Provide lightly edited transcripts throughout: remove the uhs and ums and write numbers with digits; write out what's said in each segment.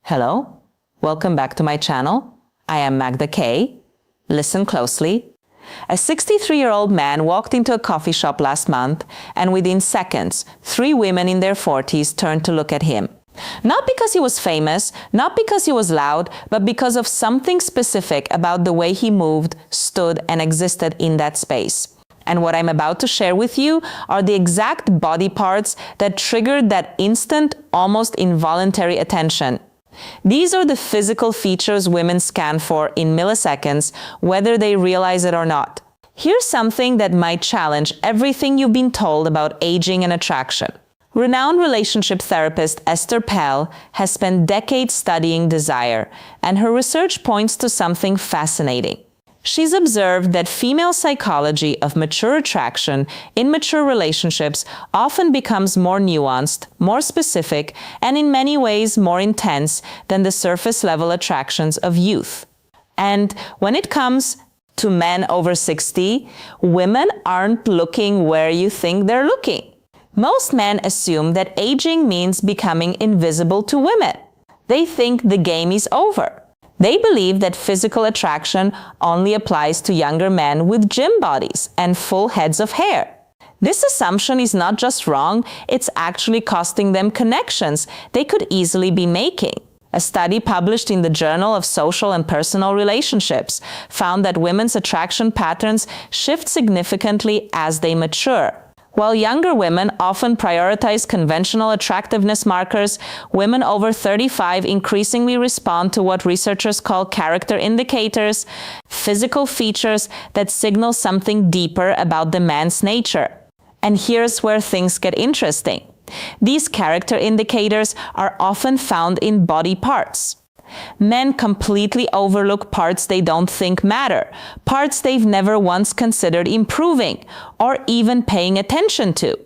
Hello, welcome back to my channel. I am Magda K. Listen closely. A 63-year-old man walked into a coffee shop last month, and within seconds, 3 women in their 40s turned to look at him. Not because he was famous, not because he was loud, but because of something specific about the way he moved, stood, and existed in that space. And what I'm about to share with you are the exact body parts that triggered that instant, almost involuntary attention. These are the physical features women scan for in milliseconds, whether they realize it or not. Here's something that might challenge everything you've been told about aging and attraction. Renowned relationship therapist Esther Perel has spent decades studying desire, and her research points to something fascinating. She's observed that female psychology of mature attraction in mature relationships often becomes more nuanced, more specific, and in many ways more intense than the surface-level attractions of youth. And when it comes to men over 60, women aren't looking where you think they're looking. Most men assume that aging means becoming invisible to women. They think the game is over. They believe that physical attraction only applies to younger men with gym bodies and full heads of hair. This assumption is not just wrong, it's actually costing them connections they could easily be making. A study published in the Journal of Social and Personal Relationships found that women's attraction patterns shift significantly as they mature. While younger women often prioritize conventional attractiveness markers, women over 35 increasingly respond to what researchers call character indicators, physical features that signal something deeper about the man's nature. And here's where things get interesting. These character indicators are often found in body parts. Men completely overlook parts they don't think matter, parts they've never once considered improving or even paying attention to.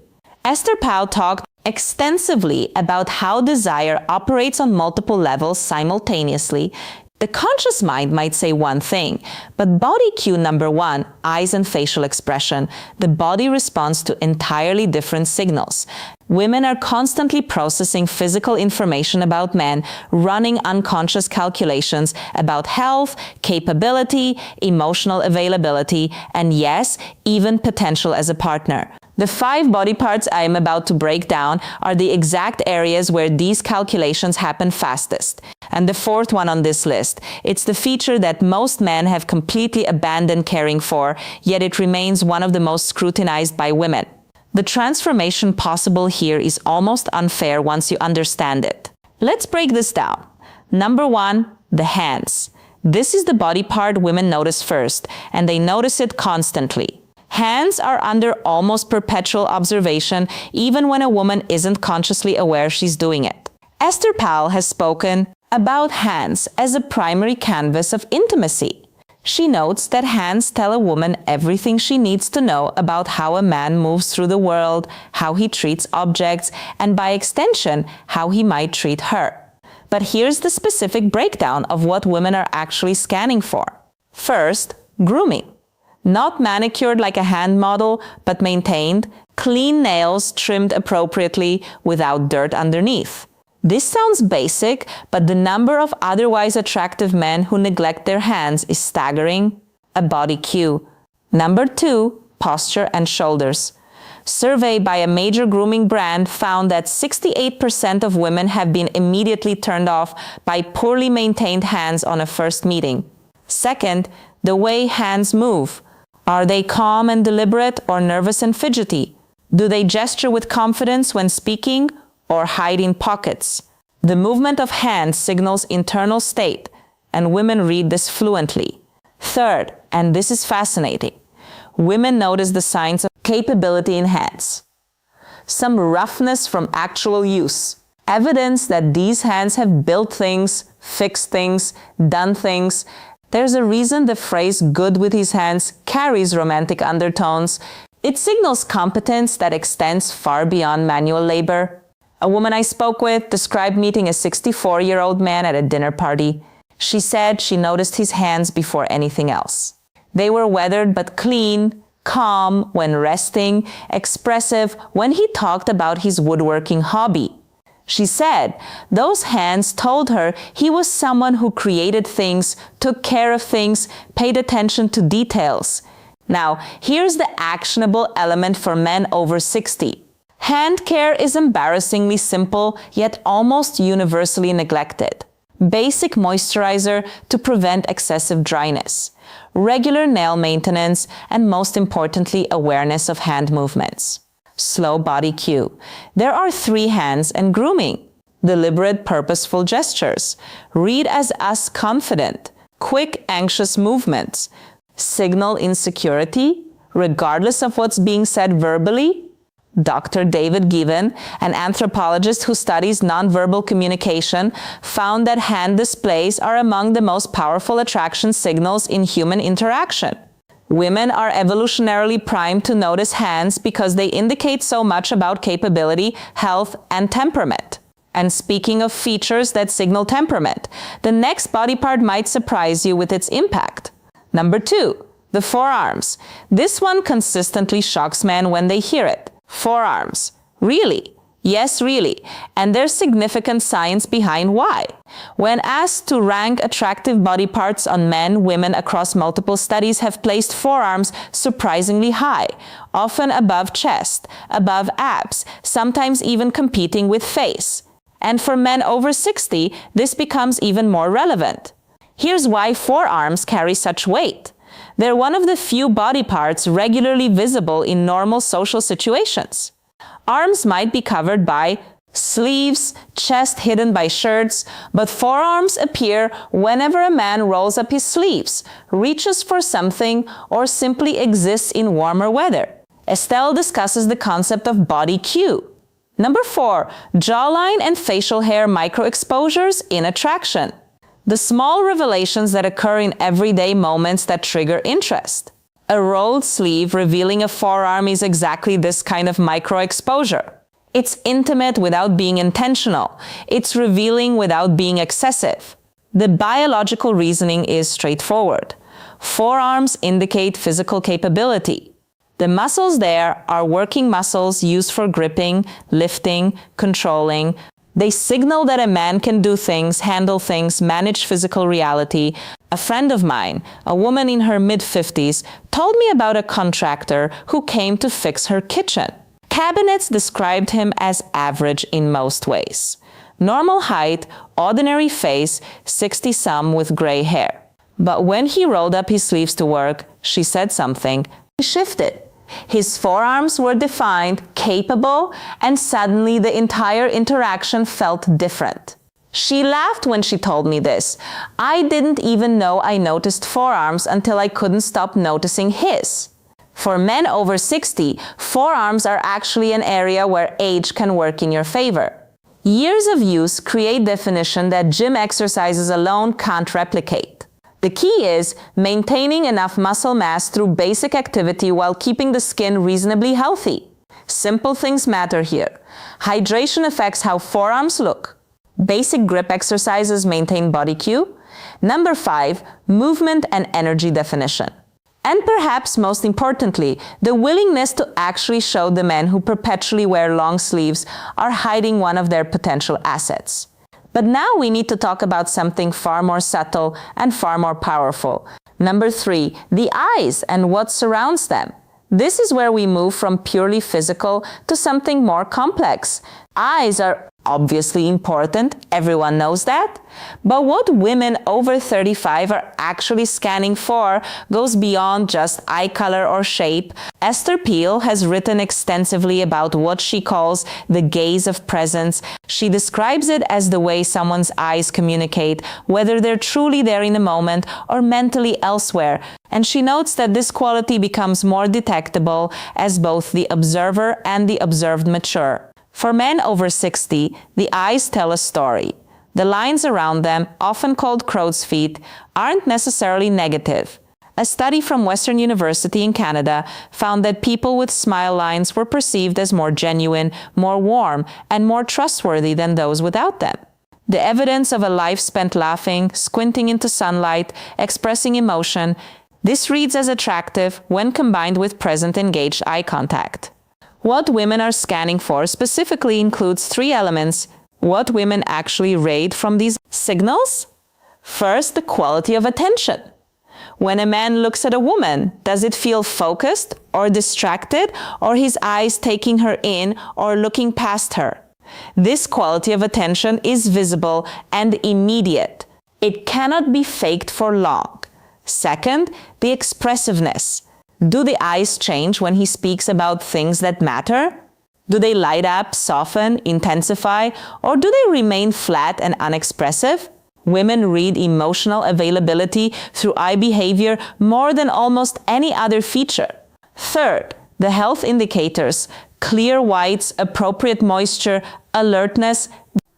Esther Perel talked extensively about how desire operates on multiple levels simultaneously. The conscious mind might say one thing, but body cue number 1, eyes and facial expression, the body responds to entirely different signals. Women are constantly processing physical information about men, running unconscious calculations about health, capability, emotional availability, and yes, even potential as a partner. The 5 body parts I am about to break down are the exact areas where these calculations happen fastest. And the 4th one on this list, it's the feature that most men have completely abandoned caring for, yet it remains one of the most scrutinized by women. The transformation possible here is almost unfair once you understand it. Let's break this down. Number 1, the hands. This is the body part women notice first, and they notice it constantly. Hands are under almost perpetual observation, even when a woman isn't consciously aware she's doing it. Esther Perel has spoken about hands as a primary canvas of intimacy. She notes that hands tell a woman everything she needs to know about how a man moves through the world, how he treats objects, and by extension, how he might treat her. But here's the specific breakdown of what women are actually scanning for. First, grooming. Not manicured like a hand model, but maintained, clean nails trimmed appropriately without dirt underneath. This sounds basic, but the number of otherwise attractive men who neglect their hands is staggering. A body cue. Number 2, posture and shoulders. Survey by a major grooming brand found that 68% of women have been immediately turned off by poorly maintained hands on a first meeting. Second, the way hands move. Are they calm and deliberate or nervous and fidgety? Do they gesture with confidence when speaking or hide in pockets? The movement of hands signals internal state, and women read this fluently. Third, and this is fascinating, women notice the signs of capability in hands. Some roughness from actual use. Evidence that these hands have built things, fixed things, done things. There's a reason the phrase "good with his hands" carries romantic undertones. It signals competence that extends far beyond manual labor. A woman I spoke with described meeting a 64-year-old man at a dinner party. She said she noticed his hands before anything else. They were weathered but clean, calm when resting, expressive when he talked about his woodworking hobby. She said those hands told her he was someone who created things, took care of things, paid attention to details. Now, here's the actionable element for men over 60. Hand care is embarrassingly simple, yet almost universally neglected. Basic moisturizer to prevent excessive dryness, regular nail maintenance, and most importantly, awareness of hand movements. Slow body cue. There are 3 hands and grooming. Deliberate, purposeful gestures. Read as us confident. Quick, anxious movements. Signal insecurity, regardless of what's being said verbally. Dr. David Given, an anthropologist who studies nonverbal communication, found that hand displays are among the most powerful attraction signals in human interaction. Women are evolutionarily primed to notice hands because they indicate so much about capability, health, and temperament. And speaking of features that signal temperament, the next body part might surprise you with its impact. Number 2, the forearms. This one consistently shocks men when they hear it. Forearms. Really? Yes, really. And there's significant science behind why. When asked to rank attractive body parts on men, women across multiple studies have placed forearms surprisingly high, often above chest, above abs, sometimes even competing with face. And for men over 60, this becomes even more relevant. Here's why forearms carry such weight. They're one of the few body parts regularly visible in normal social situations. Arms might be covered by sleeves, chest hidden by shirts, but forearms appear whenever a man rolls up his sleeves, reaches for something, or simply exists in warmer weather. Estelle discusses the concept of body cue. Number 4, jawline and facial hair microexposures in attraction. The small revelations that occur in everyday moments that trigger interest. A rolled sleeve revealing a forearm is exactly this kind of micro-exposure. It's intimate without being intentional. It's revealing without being excessive. The biological reasoning is straightforward. Forearms indicate physical capability. The muscles there are working muscles used for gripping, lifting, controlling. They signal that a man can do things, handle things, manage physical reality. A friend of mine, a woman in her mid-50s, told me about a contractor who came to fix her kitchen. Cabinets described him as average in most ways. Normal height, ordinary face, 60-some with gray hair. But when he rolled up his sleeves to work, she said something. He shifted. His forearms were defined, capable, and suddenly the entire interaction felt different. She laughed when she told me this. I didn't even know I noticed forearms until I couldn't stop noticing his. For men over 60, forearms are actually an area where age can work in your favor. Years of use create definition that gym exercises alone can't replicate. The key is maintaining enough muscle mass through basic activity while keeping the skin reasonably healthy. Simple things matter here. Hydration affects how forearms look. Basic grip exercises maintain body cue. Number 5, movement and energy definition. And perhaps most importantly, the willingness to actually show the men who perpetually wear long sleeves are hiding one of their potential assets. But now we need to talk about something far more subtle and far more powerful. Number 3, the eyes and what surrounds them. This is where we move from purely physical to something more complex. Eyes are obviously important, everyone knows that. But what women over 35 are actually scanning for goes beyond just eye color or shape. Esther Peel has written extensively about what she calls the gaze of presence. She describes it as the way someone's eyes communicate, whether they're truly there in the moment or mentally elsewhere. And she notes that this quality becomes more detectable as both the observer and the observed mature. For men over 60, the eyes tell a story. The lines around them, often called crow's feet, aren't necessarily negative. A study from Western University in Canada found that people with smile lines were perceived as more genuine, more warm, and more trustworthy than those without them. The evidence of a life spent laughing, squinting into sunlight, expressing emotion, this reads as attractive when combined with present engaged eye contact. What women are scanning for specifically includes 3 elements: What women actually rate from these signals? First, the quality of attention. When a man looks at a woman, does it feel focused or distracted, or his eyes taking her in or looking past her? This quality of attention is visible and immediate. It cannot be faked for long. Second, the expressiveness. Do the eyes change when he speaks about things that matter? Do they light up, soften, intensify, or do they remain flat and unexpressive? Women read emotional availability through eye behavior more than almost any other feature. Third, the health indicators, clear whites, appropriate moisture, alertness.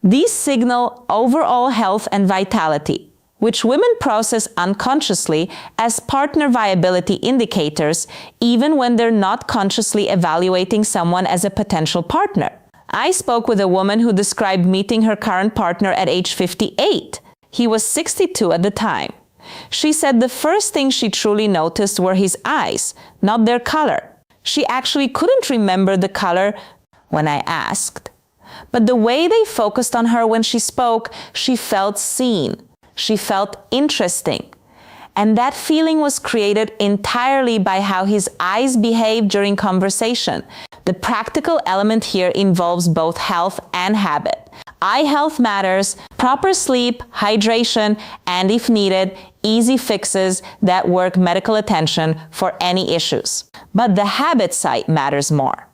These signal overall health and vitality, which women process unconsciously as partner viability indicators, even when they're not consciously evaluating someone as a potential partner. I spoke with a woman who described meeting her current partner at age 58. He was 62 at the time. She said the first thing she truly noticed were his eyes, not their color. She actually couldn't remember the color when I asked. But the way they focused on her when she spoke, she felt seen. She felt interesting. And that feeling was created entirely by how his eyes behaved during conversation. The practical element here involves both health and habit. Eye health matters, proper sleep, hydration, and if needed, easy fixes that work medical attention for any issues. But the habit side matters more.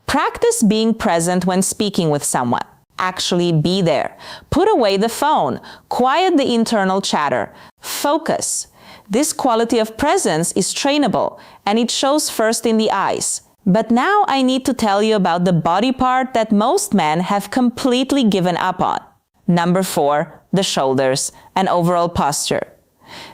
Practice being present when speaking with someone. Actually be there. Put away the phone. Quiet the internal chatter. Focus. This quality of presence is trainable, and it shows first in the eyes. But now I need to tell you about the body part that most men have completely given up on. Number 4, the shoulders and overall posture.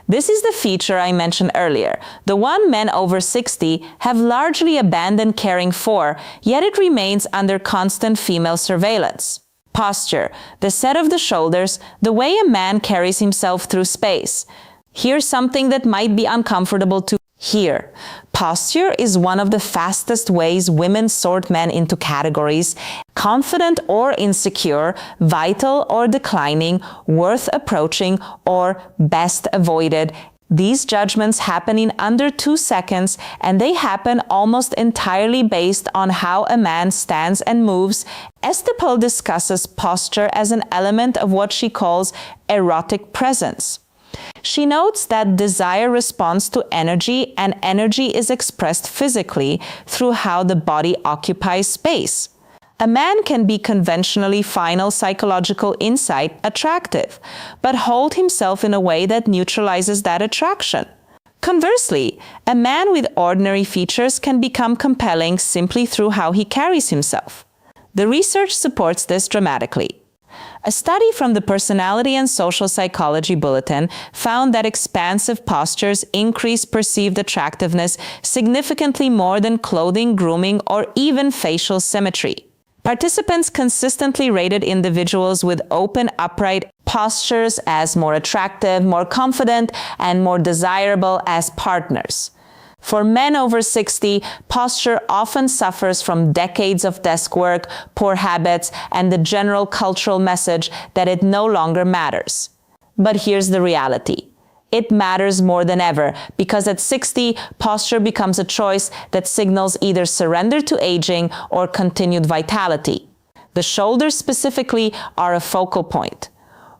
This is the feature I mentioned earlier, the one men over 60 have largely abandoned caring for, yet it remains under constant female surveillance. Posture, the set of the shoulders, the way a man carries himself through space. Here's something that might be uncomfortable to hear. Posture is one of the fastest ways women sort men into categories: confident or insecure, vital or declining, worth approaching, or best avoided. These judgments happen in under 2 seconds, and they happen almost entirely based on how a man stands and moves. Estepel discusses posture as an element of what she calls erotic presence. She notes that desire responds to energy, and energy is expressed physically through how the body occupies space. A man can be conventionally final psychological insight attractive, but hold himself in a way that neutralizes that attraction. Conversely, a man with ordinary features can become compelling simply through how he carries himself. The research supports this dramatically. A study from the Personality and Social Psychology Bulletin found that expansive postures increase perceived attractiveness significantly more than clothing, grooming, or even facial symmetry. Participants consistently rated individuals with open, upright postures as more attractive, more confident, and more desirable as partners. For men over 60, posture often suffers from decades of desk work, poor habits, and the general cultural message that it no longer matters. But here's the reality. It matters more than ever, because at 60, posture becomes a choice that signals either surrender to aging or continued vitality. The shoulders specifically are a focal point.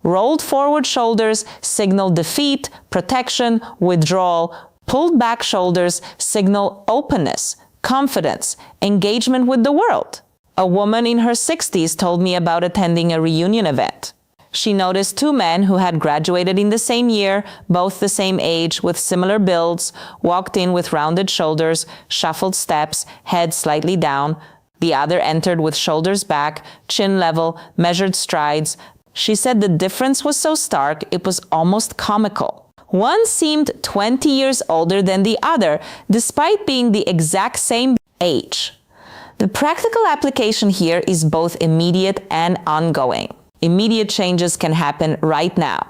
Rolled forward shoulders signal defeat, protection, withdrawal. Pulled back shoulders signal openness, confidence, engagement with the world. A woman in her 60s told me about attending a reunion event. She noticed 2 men who had graduated in the same year, both the same age, with similar builds, walked in with rounded shoulders, shuffled steps, head slightly down. The other entered with shoulders back, chin level, measured strides. She said the difference was so stark it was almost comical. One seemed 20 years older than the other, despite being the exact same age. The practical application here is both immediate and ongoing. Immediate changes can happen right now.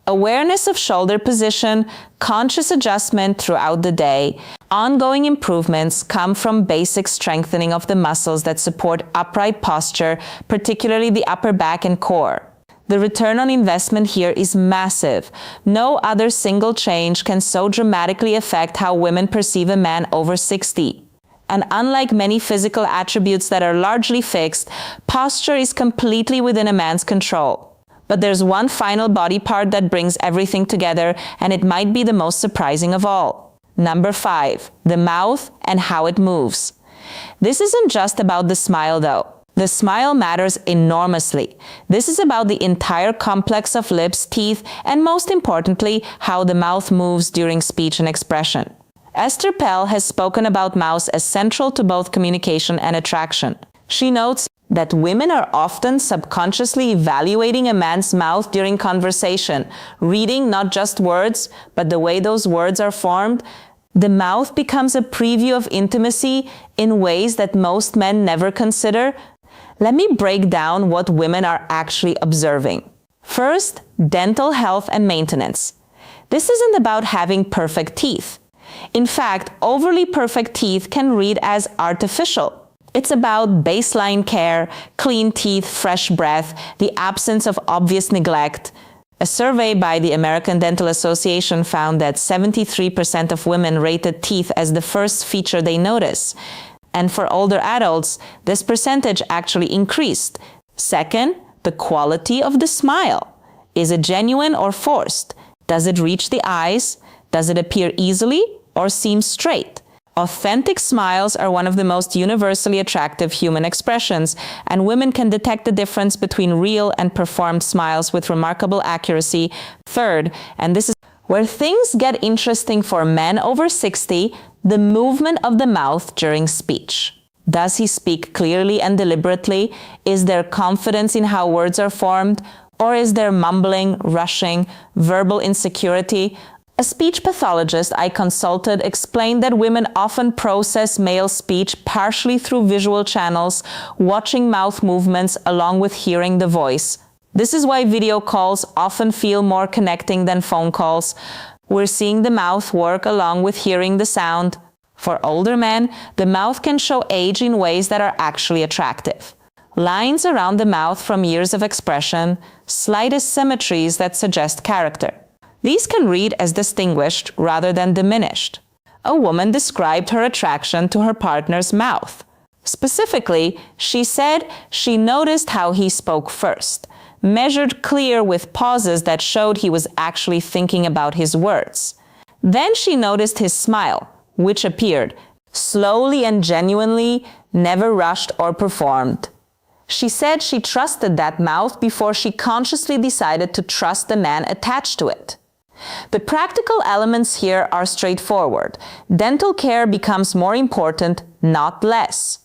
Awareness of shoulder position, conscious adjustment throughout the day, ongoing improvements come from basic strengthening of the muscles that support upright posture, particularly the upper back and core. The return on investment here is massive. No other single change can so dramatically affect how women perceive a man over 60. And unlike many physical attributes that are largely fixed, posture is completely within a man's control. But there's one final body part that brings everything together, and it might be the most surprising of all. Number 5, the mouth and how it moves. This isn't just about the smile, though. The smile matters enormously. This is about the entire complex of lips, teeth, and most importantly, how the mouth moves during speech and expression. Esther Pell has spoken about mouth as central to both communication and attraction. She notes that women are often subconsciously evaluating a man's mouth during conversation, reading not just words, but the way those words are formed. The mouth becomes a preview of intimacy in ways that most men never consider. Let me break down what women are actually observing. First, dental health and maintenance. This isn't about having perfect teeth. In fact, overly perfect teeth can read as artificial. It's about baseline care, clean teeth, fresh breath, the absence of obvious neglect. A survey by the American Dental Association found that 73% of women rated teeth as the first feature they notice. And for older adults, this percentage actually increased. Second, the quality of the smile. Is it genuine or forced? Does it reach the eyes? Does it appear easily or seem straight? Authentic smiles are one of the most universally attractive human expressions, and women can detect the difference between real and performed smiles with remarkable accuracy. Third, and this is where things get interesting for men over 60, the movement of the mouth during speech. Does he speak clearly and deliberately? Is there confidence in how words are formed? Or is there mumbling, rushing, verbal insecurity? A speech pathologist I consulted explained that women often process male speech partially through visual channels, watching mouth movements along with hearing the voice. This is why video calls often feel more connecting than phone calls. We're seeing the mouth work along with hearing the sound. For older men, the mouth can show age in ways that are actually attractive. Lines around the mouth from years of expression, slight asymmetries that suggest character. These can read as distinguished rather than diminished. A woman described her attraction to her partner's mouth. Specifically, she said she noticed how he spoke first, measured clear with pauses that showed he was actually thinking about his words. Then she noticed his smile, which appeared slowly and genuinely, never rushed or performed. She said she trusted that mouth before she consciously decided to trust the man attached to it. The practical elements here are straightforward. Dental care becomes more important, not less.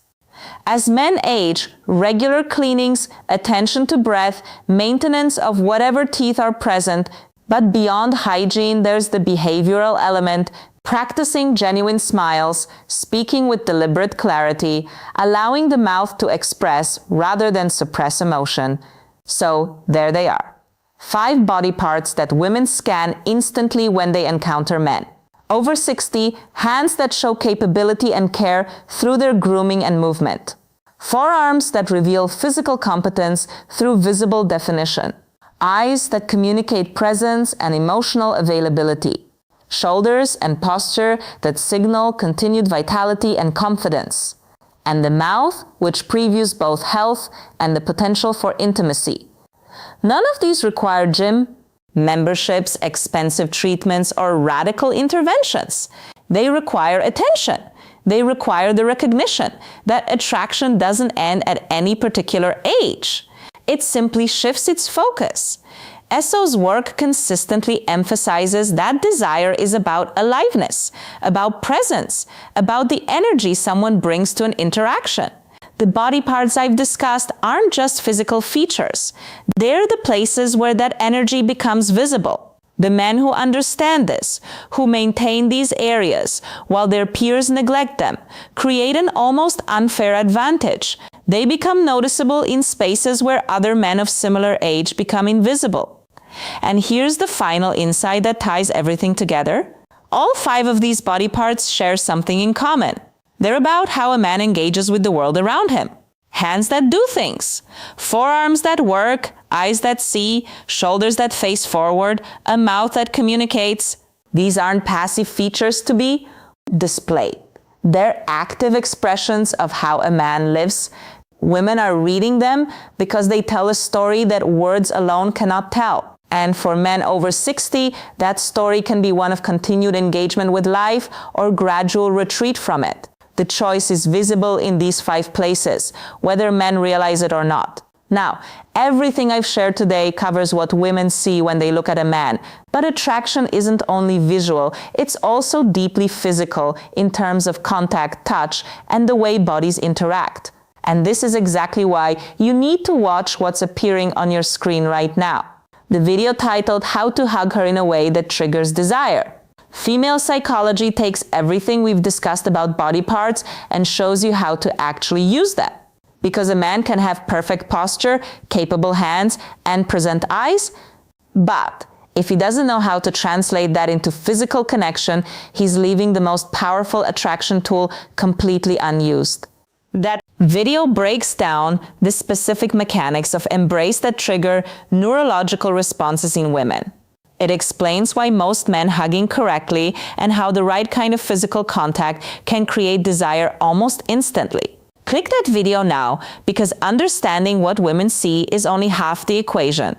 As men age, regular cleanings, attention to breath, maintenance of whatever teeth are present, but beyond hygiene, there's the behavioral element, practicing genuine smiles, speaking with deliberate clarity, allowing the mouth to express rather than suppress emotion. So there they are. 5 body parts that women scan instantly when they encounter men. Over 60, hands that show capability and care through their grooming and movement. Forearms that reveal physical competence through visible definition. Eyes that communicate presence and emotional availability. Shoulders and posture that signal continued vitality and confidence. And the mouth, which previews both health and the potential for intimacy. None of these require gym memberships, expensive treatments, or radical interventions. They require attention. They require the recognition that attraction doesn't end at any particular age. It simply shifts its focus. Esso's work consistently emphasizes that desire is about aliveness, about presence, about the energy someone brings to an interaction. The body parts I've discussed aren't just physical features. They're the places where that energy becomes visible. The men who understand this, who maintain these areas while their peers neglect them, create an almost unfair advantage. They become noticeable in spaces where other men of similar age become invisible. And here's the final insight that ties everything together. All 5 of these body parts share something in common. They're about how a man engages with the world around him. Hands that do things, forearms that work, eyes that see, shoulders that face forward, a mouth that communicates. These aren't passive features to be displayed. They're active expressions of how a man lives. Women are reading them because they tell a story that words alone cannot tell. And for men over 60, that story can be one of continued engagement with life or gradual retreat from it. The choice is visible in these 5 places, whether men realize it or not. Now, everything I've shared today covers what women see when they look at a man, but attraction isn't only visual, it's also deeply physical in terms of contact, touch, and the way bodies interact. And this is exactly why you need to watch what's appearing on your screen right now. The video titled How to Hug Her in a Way That Triggers Desire. Female psychology takes everything we've discussed about body parts and shows you how to actually use them. Because a man can have perfect posture, capable hands, and present eyes, but if he doesn't know how to translate that into physical connection, he's leaving the most powerful attraction tool completely unused. That video breaks down the specific mechanics of embrace that trigger neurological responses in women. It explains why most men hug incorrectly and how the right kind of physical contact can create desire almost instantly. Click that video now because understanding what women see is only half the equation.